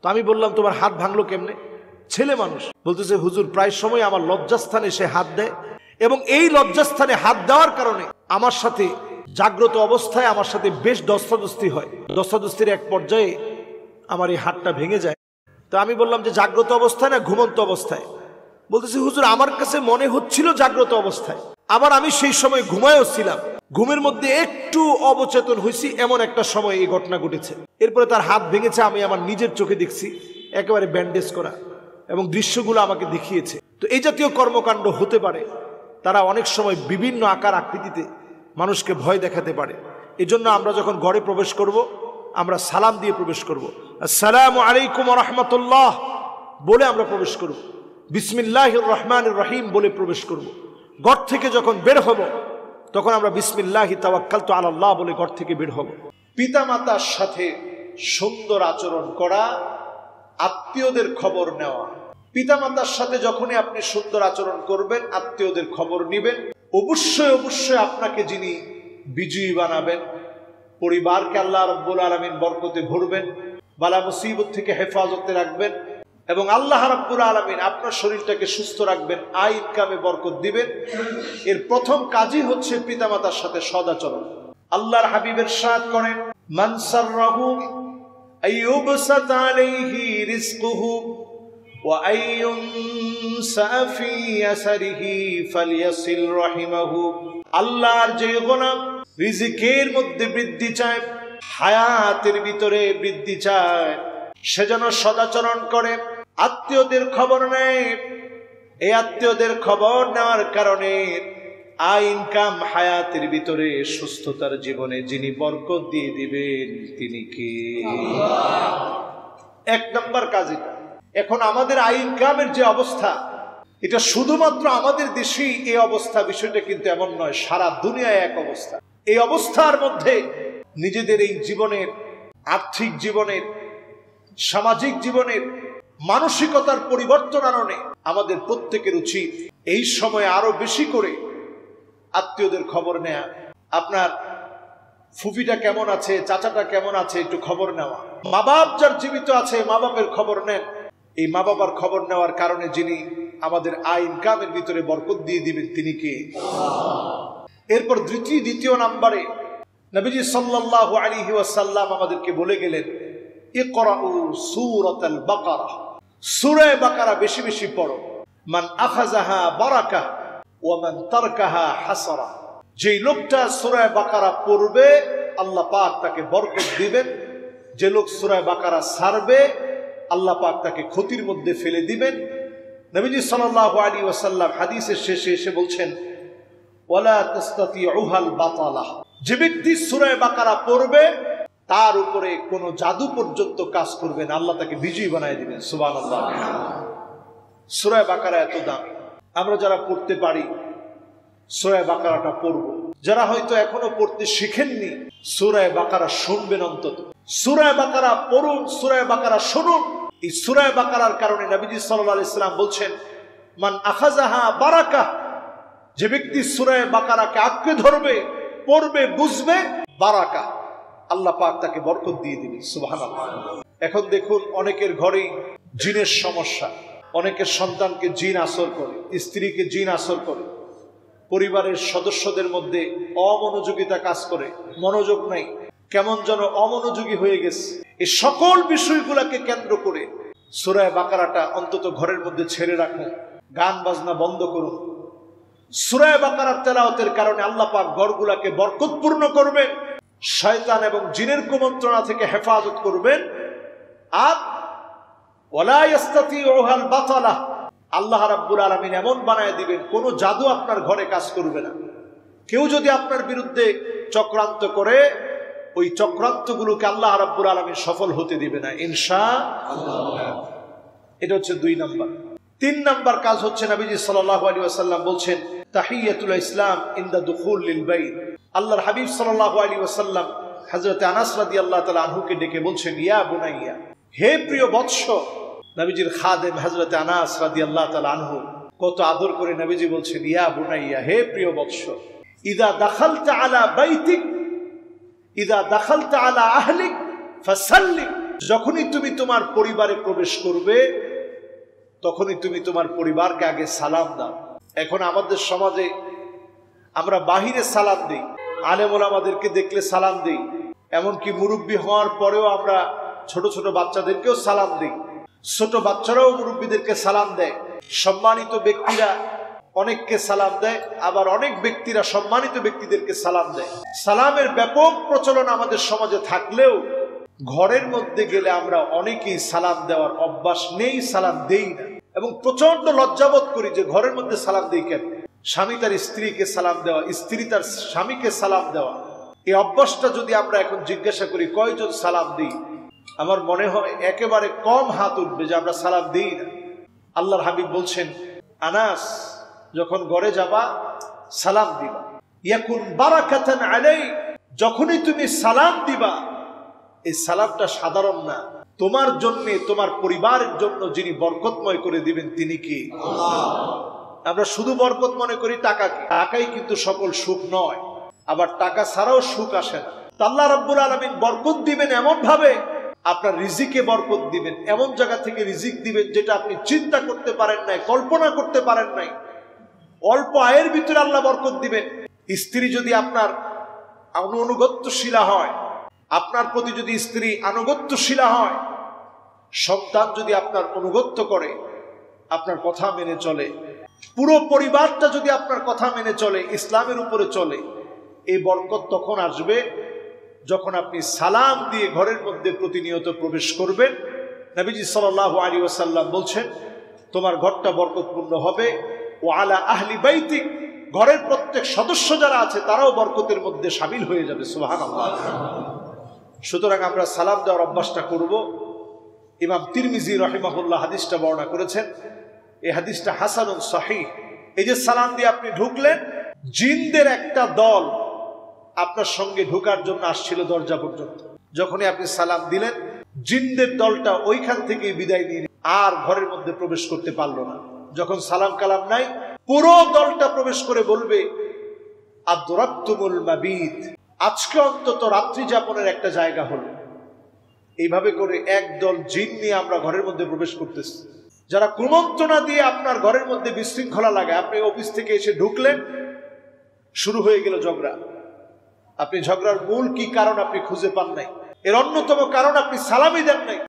তো আমি বললাম তোমার হাত ভাঙলো কেমনে? ছেলে মানুষ বলতেছে হুজুর প্রায় সময় আমার লজ্জাস্থানে সে হাত দেয় এবং এই লজ্জাস্থানে হাত দেওয়ার কারণে আমার সাথে জাগ্রত অবস্থায় আমার সাথে বেশ দস্তাদস্তি হয়। দস্তাদস্তির এক পর্যায়ে আমার এই হাতটা ভেঙে যায়। তো আমি বললাম যে জাগ্রত অবস্থায় না ঘুমন্ত অবস্থায়? বলতেছি হুজুর আমার কাছে মনে হচ্ছিল জাগ্রত অবস্থায়, আবার আমি সেই সময় ঘুমায়ও ছিলাম, ঘুমের মধ্যে একটু অবচেতন হয়েছি, এমন একটা সময় এই ঘটনা ঘটেছে। এরপরে তার হাত ভেঙেছে, আমি আমার নিজের চোখে দেখছি, একেবারে ব্যান্ডেজ করা, এবং দৃশ্যগুলো আমাকে দেখিয়েছে। তো এই জাতীয় কর্মকাণ্ড হতে পারে। তারা অনেক সময় বিভিন্ন আকার আকৃতিতে মানুষকে ভয় দেখাতে পারে। এজন্য আমরা যখন ঘরে প্রবেশ করব আমরা সালাম দিয়ে প্রবেশ করব, আসসালামু আলাইকুম ওয়া রাহমাতুল্লাহ বলে আমরা প্রবেশ করব, বিসমিল্লাহির রহমানির রহিম বলে প্রবেশ করব। ঘর থেকে যখন বের হব তখন আমরা বিসমিল্লাহি তাওয়াক্কালতু আলাল্লাহ বলে ঘর থেকে বের হব। পিতামাতার সাথে সুন্দর আচরণ করা, আত্মীয়দের খবর নেওয়া। পিতামাতার সাথে যখনই আপনি সুন্দর আচরণ করবেন, আত্মীয়দের খবর নেবেন, অবশ্যই অবশ্যই আপনাকে যিনি বিজয়ী বানাবেন, পরিবারকে আল্লাহ রাব্বুল আলামিন বরকতে ভরবেন, বালা মুসিবত থেকে হেফাজতে রাখবেন, এবং আল্লাহ রাব্বুল আলামিন আপনার শরীরটাকে সুস্থ রাখবেন, আয় ইনকামে বরকত দিবেন। এর প্রথম কাজই হচ্ছে পিতামাতার সাথে সদাচরণ। আল্লাহর হাবিব ইরশাদ করেন, মান সাররাহু আইয়ুবসাত আলাইহি রিজকুহু ওয়া আইয়ুনসা ফি আসারিহি ফালইয়াসিল রাহিমাহু। আল্লাহর যে গোলাম রিজিকের মধ্যে বৃদ্ধি চায়, হায়াতের ভিতরে বৃদ্ধি চায়, সে যেন সদাচরণ করে, আত্মীয়দের খবর নেয়। এই আত্মীয়দের খবর নেওয়ার কারণে আয় ইনকাম, হায়াতের ভিতরে সুস্থতার জীবনে যিনি বরকত দিয়ে দিবেন তিনি কে? এক নম্বর কাজ এটা। এখন আমাদের আয় ইনকামের যে অবস্থা, এটা শুধুমাত্র আমাদের দেশেই এই অবস্থা, বিষয়টা কিন্তু এমন নয়, সারা দুনিয়ায় এক অবস্থা। এই অবস্থার মধ্যে নিজেদের এই জীবনের, আর্থিক জীবনের, সামাজিক জীবনের মানসিকতার পরিবর্তন আননে আমাদের প্রত্যেকের উচিত এই সময় আরো বেশি করে আত্মীয়দের খবর নেয়া। আপনার ফুফিটা কেমন আছে, চাচাটা কেমন আছে, একটু খবর নেওয়া। মা বাপ যার জীবিত আছে, মা বাপের খবর নেন। এই মা বাবার খবর নেওয়ার কারণে যিনি আমাদের আয় ইনকামের ভিতরে বরকত দিয়ে দিবেন তিনি কে? এরপর দ্বিতীয় নম্বরে নবীজি সাল্লাল্লাহু আলাইহি ওয়াসাল্লাম আমাদেরকে বলে গেলেন, ইকরাউ সূরাতাল বাকারা, সূরা বাকারা বেশি বেশি পড়ো। মান আখাযাহা বারাকা ওয়া মান তারকাহা হাসারা। যেই লোকটা সূরা বাকারা পড়বে আল্লাহ পাক তাকে বরকত দিবেন, যে লোক সূরা বাকারা ছাড়বে আল্লাহ পাক তাকে ক্ষতির মধ্যে ফেলে দিবেন। নবীজি সাল্লাল্লাহু আলাইহি ওয়াসাল্লাম হাদিসের শেষে এসে বলছেন, ওয়ালা তাস্তাতিউহাল বাতালা। যে ব্যক্তি সূরা বাকারা পড়বে তার উপরে কোনো জাদু পর্যন্ত কাজ করবে না, আল্লাহ তাকে বিজয়ী বানায় দিবেন। সুবহানাল্লাহ। সূরা বাকারা এত দামি, আমরা যারা পড়তে পারি সূরা বাকারাটা পড়ব। যারা হয়তো এখনো পড়তে শিখেননি সূরা বাকারা শুনবেন, অন্তত সূরা বাকারা পড়ুন, সূরা বাকারা শুনুন। এই সূরা বাকারার কারণে নবীজি সাল্লাল্লাহু আলাইহি ওয়াসাল্লাম বলছেন, মান আখাযাহা বারাকা। যে ব্যক্তি সূরা বাকারাকে আঁকড়ে ধরবে, পড়বে, বুঝবে, বারাকা, আল্লাহ পাক তাকে বরকত দিয়ে দিবেন। সুবহানাল্লাহ। এখন দেখুন অনেকের ঘরেই জিনের সমস্যা, অনেকের সন্তানকে জিন আসর করে, স্ত্রীকে জিন আসর করে, পরিবারের সদস্যদের মধ্যে অমনোযোগিতা কাজ করে, মনোযোগ নাই, কেমন যেন অমনোযোগী হয়ে গেছে। এই সকল বিষয়গুলোকে কেন্দ্র করে সূরা বাকারাটা অন্তত ঘরের মধ্যে ছেড়ে রাখুন, গান বাজনা বন্ধ করুন। সূরা বাকারার তেলাওয়াতের কারণে আল্লাহ পাক ঘরগুলোকে বরকতপূর্ণ করবেন, শয়তান এবং জিনের কুমন্ত্রণা থেকে হেফাজত করবেন। আর ওয়ালা ইস্তাতিউহাল বাতালা, আল্লাহ রাব্বুল আলামিন এমন বানায় দিবেন কোনো জাদু আপনার ঘরে কাজ করবে না। কেউ যদি আপনার বিরুদ্ধে চক্রান্ত করে, ওই চক্রান্তগুলোকে আল্লাহ রাব্বুল আলামিন সফল হতে দিবে না ইনশাআল্লাহ। এটা হচ্ছে 2 নাম্বার। 3 নাম্বার কাজ হচ্ছে নবীজি সাল্লাল্লাহু আলাইহি ওয়াসাল্লাম বলছেন, তাহিয়াতুল ইসলাম ইনদা দুখুল লিল বাইত। আল্লাহর হাবিব সাল্লাল্লাহু আলাইহি ওয়াসাল্লাম হযরত আনাস রাদিয়াল্লাহু তাআলা আনহুকে ডেকে বলছেন, ইয়া বুনাইয়া, হে প্রিয় বৎস। নবীজির খাদেম হযরত আনাস রাদিয়াল্লাহু তাআলা আনহু কত আদর করে নবীজি বলছেন, ইয়া বুনাইয়া, হে প্রিয় বৎস, ইদা দাখালতা আলা বাইতিক, ইদা দাখালতা আলা আহলিক ফাসাল্লিম যখনই তুমি তোমার পরিবারে প্রবেশ করবে তখনই তুমি তোমার পরিবারকে আগে সালাম দাও। এখন আমাদের সমাজে আমরা বাহিরে সালাম দিই, আলেম ওলামাদেরকে দেখলে সালাম দিই, এমনকি মুরব্বী হওয়ার পরেও আমরা ছোট ছোট বাচ্চাদেরকেও সালাম দিই, ছোট বাচ্চারাও মুরব্বীদেরকে সালাম দেয়, সম্মানিত ব্যক্তিরা অনেককে সালাম দেয়, আবার অনেক ব্যক্তিরা সম্মানিত ব্যক্তিদেরকে সালাম দেয়। সালামের ব্যাপক প্রচলন আমাদের সমাজে থাকলেও ঘরের মধ্যে গেলে আমরা অনেকেই সালাম দেওয়ার অভ্যাস নেই, সালাম দেই না, এবং প্রচন্ড লজ্জাবোধ করি যে ঘরের মধ্যে সালাম দেই কেন। স্বামী তার স্ত্রীকে সালাম দেওয়া, স্ত্রী তার স্বামীকে সালাম দেওয়া, এই অভ্যাসটা যদি আমরা এখন জিজ্ঞাসা করি কয়জন সালাম দিই, আমার মনে হয় একেবারে কম হাত উঠবে যে আমরা সালাম দিই না। আল্লাহর হাবিব বলছেন, আনাস যখন ঘরে যাবা সালাম দিবা, ইয়াকুন বারাকাতান আলাই, যখনই তুমি সালাম দিবা এই সালামটা সাধারণ না, তোমার জন্য তোমার পরিবারের জন্য যিনি বরকতময় করে দিবেন তিনি কি? আল্লাহ। আমরা শুধু বরকত মনে করি টাকাকে, টাকাই কিন্তু সকল সুখ নয়, আবার টাকা ছাড়াও সুখ আসে না। আল্লাহ রাব্বুল আলামিন বরকত দিবেন এমন ভাবে, আপনার রিজিকে বরকত দিবেন এমন জায়গা থেকে রিজিক দিবেন যেটা আপনি চিন্তা করতে পারেন নাই, কল্পনা করতে পারেন নাই। অল্প আয়ের ভিতরে আল্লাহ বরকত দিবেন। স্ত্রী যদি আপনার আনুগত্যশীলা হয়, আপনার প্রতি যদি স্ত্রী আনুগত্যশীলা হয়, সন্তান যদি আপনার অনুগত্য করে, আপনার কথা মেনে চলে, পুরো পরিবারটা যদি আপনার কথা মেনে চলে, ইসলামের উপরে চলে, এই বরকত তখন আসবে যখন আপনি সালাম দিয়ে ঘরের মধ্যে প্রতিনিয়ত প্রবেশ করবেন। নবীজি সাল্লাল্লাহু আলাইহি ওয়াসাল্লাম বলছেন, তোমার ঘরটা বরকতপূর্ণ হবে, ও আলা আহলি বাইতিক, ঘরের প্রত্যেক সদস্য যারা আছে তারাও বরকতের মধ্যে শামিল হয়ে যাবে। সুবহানাল্লাহ। সুতরাং আমরা সালাম দেওয়ার অভ্যাসটা করব। ইমাম তিরমিজি রাহিমাহুল্লাহ হাদিসটা বর্ণনা করেছেন, এই হাদিসটা হাসানুন সহিহ। এই যে সালাম দিয়ে আপনি ঢুকলেন, জিনদের একটা দল আপনার সঙ্গে ঢোকার জন্য আসছিল দরজা পর্যন্ত। যখনই আপনি সালাম দিলেন, জিনদের দলটা ওইখান থেকেই বিদায় নিয়ে আর ঘরের মধ্যে প্রবেশ করতে পারলো না। যখন সালাম কালাম নাই, পুরো দলটা প্রবেশ করে বলবে, আদরাবতুমুল মাবিত, আজকে অন্তত রাত্রি যাপনের একটা জায়গা হলো। এইভাবে করে একদল জিন নিয়ে আমরা ঘরের মধ্যে প্রবেশ করতেছি, যারা কুমন্ত্রণা দিয়ে আপনার ঘরের মধ্যে বিশৃঙ্খলা লাগায়। আপনি অফিস থেকে এসে ঢুকলেন, শুরু হয়ে গেল ঝগড়া। আপনি ঝগড়ার মূল কি কারণ আপনি খুঁজে পান নাই, এর অন্যতম কারণ আপনি সালামই দেন নাই।